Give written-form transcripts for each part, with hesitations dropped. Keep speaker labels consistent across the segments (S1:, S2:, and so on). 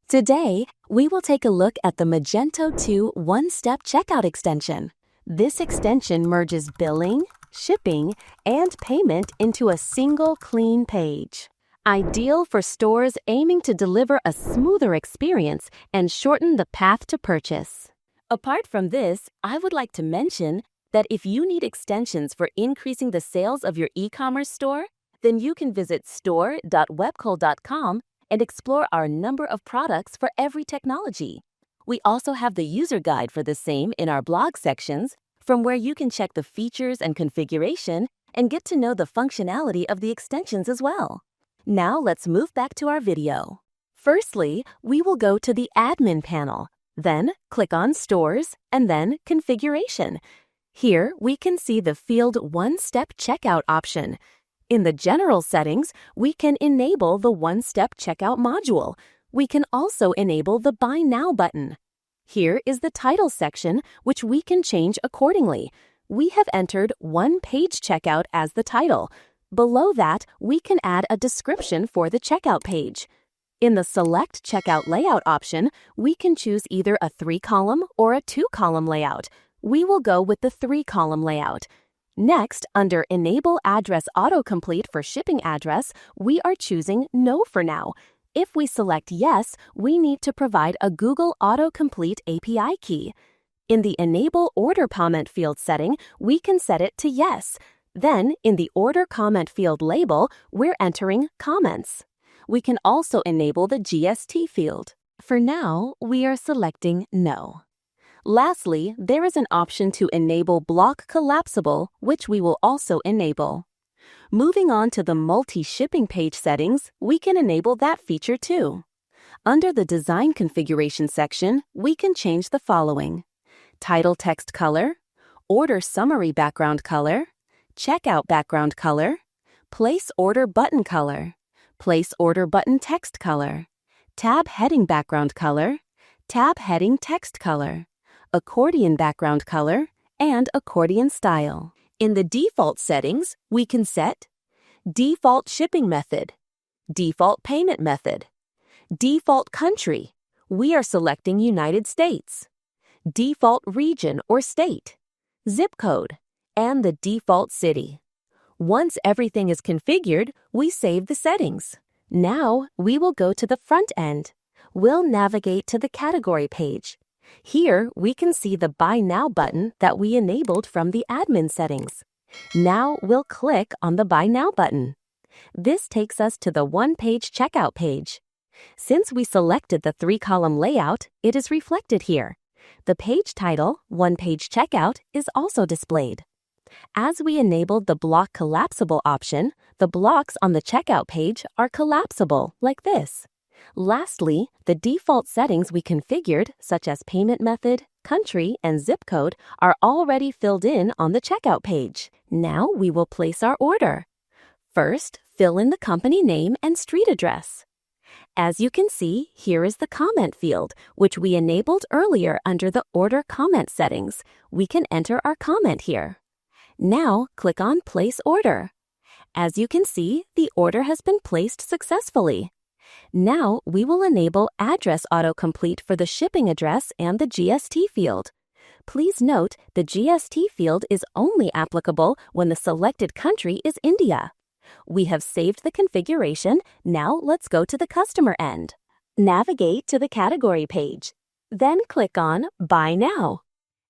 S1: Today, we will take a look at the Magento 2 one-step checkout extension. This extension merges billing, shipping, and payment into a single clean page. Ideal for stores aiming to deliver a smoother experience and shorten the path to purchase. Apart from this, I would like to mention that if you need extensions for increasing the sales of your e-commerce store, then you can visit store.webkul.com and explore our number of products for every technology. We also have the user guide for the same in our blog sections, from where you can check the features and configuration and get to know the functionality of the extensions as well. Now let's move back to our video. Firstly, we will go to the admin panel, then click on Stores and then Configuration. Here we can see the field one-step checkout option. In the general settings, we can enable the one-step checkout module. We can also enable the Buy Now button. Here is the title section, which we can change accordingly. We have entered one-page checkout as the title. Below that, we can add a description for the checkout page. In the Select Checkout Layout option, we can choose either a 3-column or a 2-column layout. We will go with the 3-column layout. Next, under Enable Address Autocomplete for shipping address, we are choosing No for now. If we select Yes, we need to provide a Google Autocomplete API key. In the Enable Order Comment field setting, we can set it to Yes. Then, in the Order Comment field label, we're entering Comments. We can also enable the GST field. For now, we are selecting No. Lastly, there is an option to enable Block Collapsible, which we will also enable. Moving on to the multi-shipping page settings, we can enable that feature too. Under the Design Configuration section, we can change the following: Title text color, Order summary background color, Checkout background color, Place order button color, Place order button text color, Tab heading background color, Tab heading text color, accordion background color, and accordion style. In the default settings, we can set default shipping method, default payment method, default country. We are selecting United States, default region or state, zip code, and the default city. Once everything is configured, we save the settings. Now we will go to the front end. We'll navigate to the category page. Here, we can see the Buy Now button that we enabled from the admin settings. Now we'll click on the Buy Now button. This takes us to the one-page checkout page. Since we selected the 3-column layout, it is reflected here. The page title, One-Page Checkout, is also displayed. As we enabled the Block Collapsible option, the blocks on the checkout page are collapsible like this. Lastly, the default settings we configured, such as payment method, country, and zip code, are already filled in on the checkout page. Now we will place our order. First, fill in the company name and street address. As you can see, here is the comment field, which we enabled earlier under the Order Comment settings. We can enter our comment here. Now, click on Place Order. As you can see, the order has been placed successfully. Now, we will enable Address Autocomplete for the shipping address and the GST field. Please note, the GST field is only applicable when the selected country is India. We have saved the configuration. Now, let's go to the customer end. Navigate to the category page. Then click on Buy Now.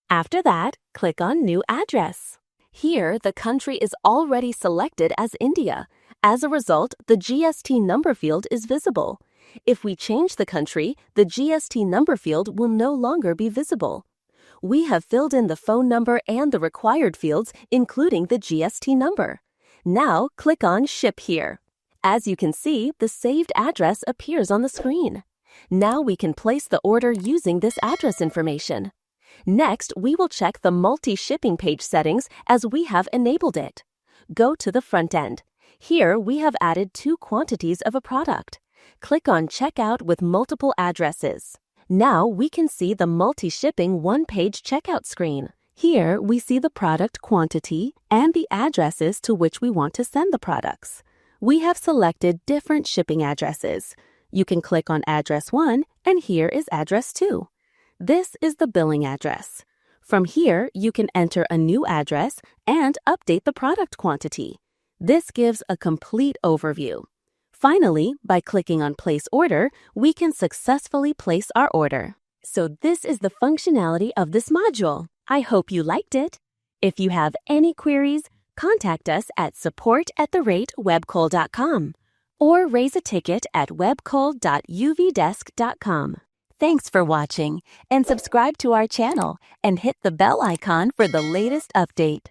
S1: After that, click on New Address. Here, the country is already selected as India. As a result, the GST number field is visible. If we change the country, the GST number field will no longer be visible. We have filled in the phone number and the required fields, including the GST number. Now, click on Ship here. As you can see, the saved address appears on the screen. Now we can place the order using this address information. Next, we will check the multi-shipping page settings as we have enabled it. Go to the front end. Here, we have added 2 quantities of a product. Click on Checkout with multiple addresses. Now, we can see the multi-shipping one-page checkout screen. Here, we see the product quantity and the addresses to which we want to send the products. We have selected different shipping addresses. You can click on address 1, and here is address 2. This is the billing address. From here, you can enter a new address and update the product quantity. This gives a complete overview. Finally, by clicking on Place Order, we can successfully place our order. So this is the functionality of this module. I hope you liked it. If you have any queries, contact us at support@webkul.com or raise a ticket at webkul.uvdesk.com. Thanks for watching, and subscribe to our channel and hit the bell icon for the latest update.